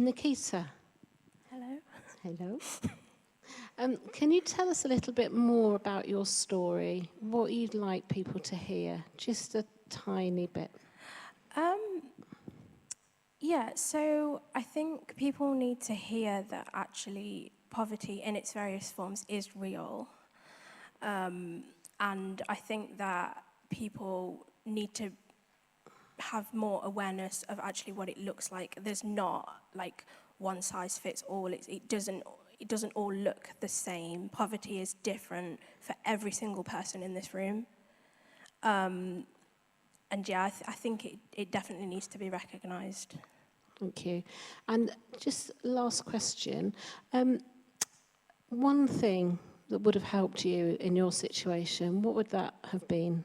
Nikita. Hello. Hello. Can you tell us a little bit more about your story? What you'd like people to hear? Just a tiny bit. Yeah, so I think people need to hear that actually poverty in its various forms is real. And I think that people need to have more awareness of actually what it looks like. There's not like one size fits all. It doesn't all look the same. Poverty is different for every single person in this room. And yeah, I think it definitely needs to be recognised. Thank you. And just last question. One thing that would have helped you in your situation, what would that have been?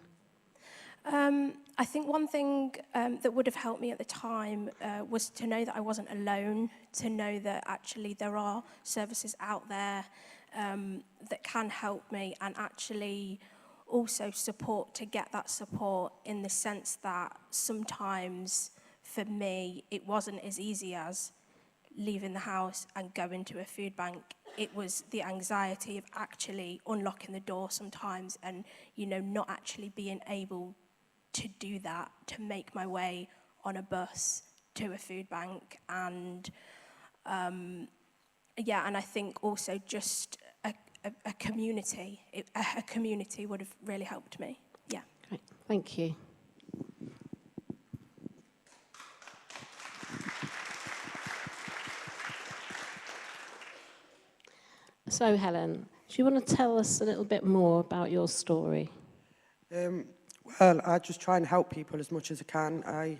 I think one thing that would have helped me at the time was to know that I wasn't alone, to know that actually there are services out there that can help me, and actually also support to get that support, in the sense that sometimes for me it wasn't as easy as leaving the house and going to a food bank. It was the anxiety of actually unlocking the door sometimes and, not actually being able to do that, to make my way on a bus to a food bank. And and I think also just a community, a community would have really helped me. Yeah. Great. Thank you. So, Helen, do you want to tell us a little bit more about your story? Well, I just try and help people as much as I can. I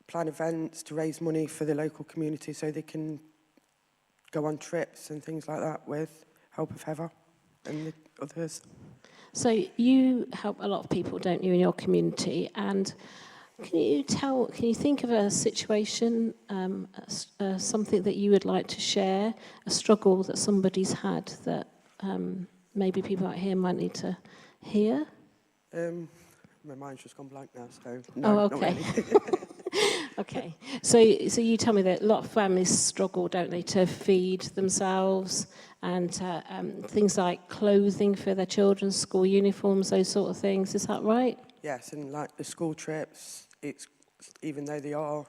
plan events to raise money for the local community so they can go on trips and things like that with help of Heather and the others. So you help a lot of people, don't you, in your community? And can you think of a situation, something that you would like to share, a struggle that somebody's had that maybe people out here might need to hear? My mind's just gone blank now, so no, okay. not really. Okay. So you tell me that a lot of families struggle, don't they, to feed themselves, and things like clothing for their children, school uniforms, those sort of things. Is that right? Yes, and like the school trips, it's even though they are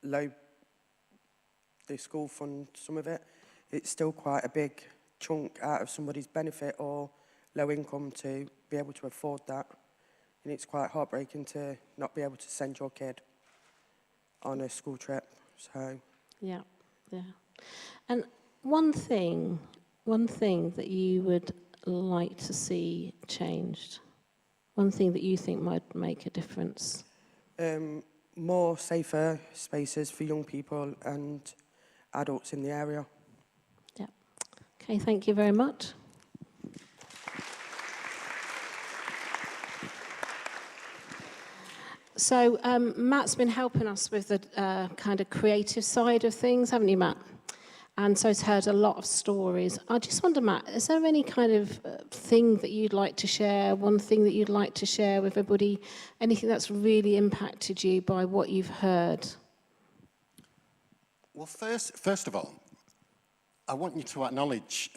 low, the school fund some of it, it's still quite a big chunk out of somebody's benefit or low income to be able to afford that. And it's quite heartbreaking to not be able to send your kid on a school trip. So Yeah. And one thing that you would like to see changed, one thing that you think might make a difference. More safer spaces for young people and adults in the area. Yeah. Okay, thank you very much. So Matt's been helping us with the kind of creative side of things, haven't you, Matt? And so he's heard a lot of stories. I just wonder, Matt, is there any kind of thing that you'd like to share, one thing that you'd like to share with everybody, anything that's really impacted you by what you've heard? Well, first of all, I want you to acknowledge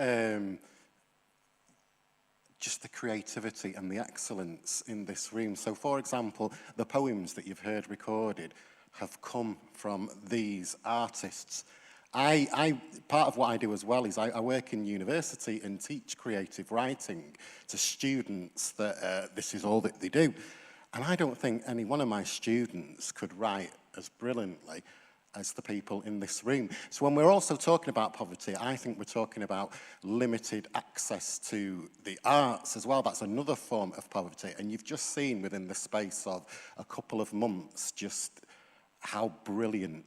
just the creativity and the excellence in this room. So, for example, the poems that you've heard recorded have come from these artists. Part of what I do as well is I work in university and teach creative writing to students that this is all that they do. And I don't think any one of my students could write as brilliantly as the people in this room. So when we're also talking about poverty, I think we're talking about limited access to the arts as well. That's another form of poverty. And you've just seen within the space of a couple of months just how brilliant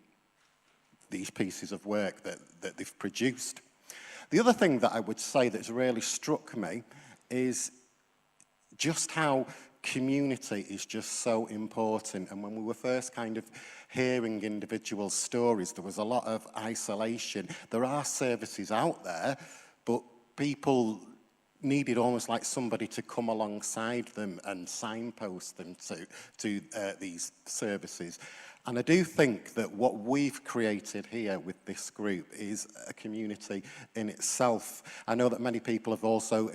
these pieces of work that they've produced. The other thing that I would say that's really struck me is just how community is just so important. And when we were first kind of hearing individual stories, there was a lot of isolation. There are services out there, but people needed almost like somebody to come alongside them and signpost them to these services. And I do think that what we've created here with this group is a community in itself. I know that many people have also,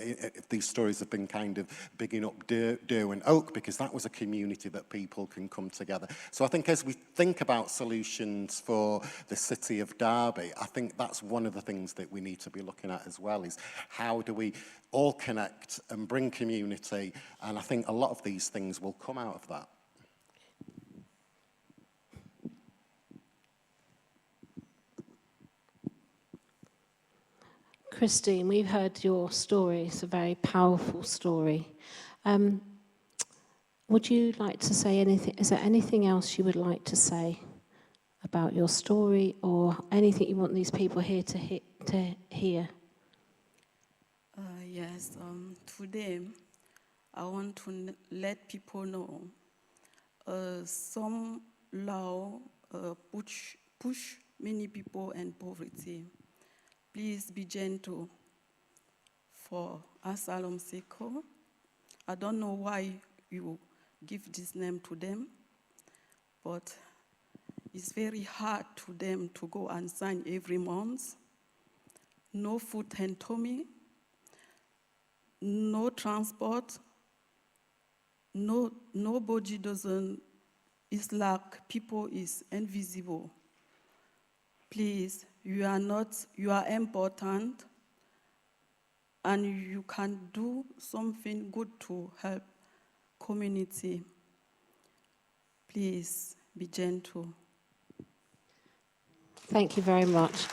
these stories have been kind of bigging up Derwent Oak, because that was a community that people can come together. So I think as we think about solutions for the city of Derby, I think that's one of the things that we need to be looking at as well, is how do we all connect and bring community, and I think a lot of these things will come out of that. Christine, we've heard your story. It's a very powerful story. Would you like to say anything? Is there anything else you would like to say about your story, or anything you want these people here to hear? Yes, today I want to let people know some law push many people in poverty. Please be gentle for Asylum Seeker. I don't know why you give this name to them, but it's very hard to them to go and sign every month. No food and tummy, no transport, nobody doesn't, it's like people is invisible. Please, you are important, and you can do something good to help community. Please be gentle. Thank you very much.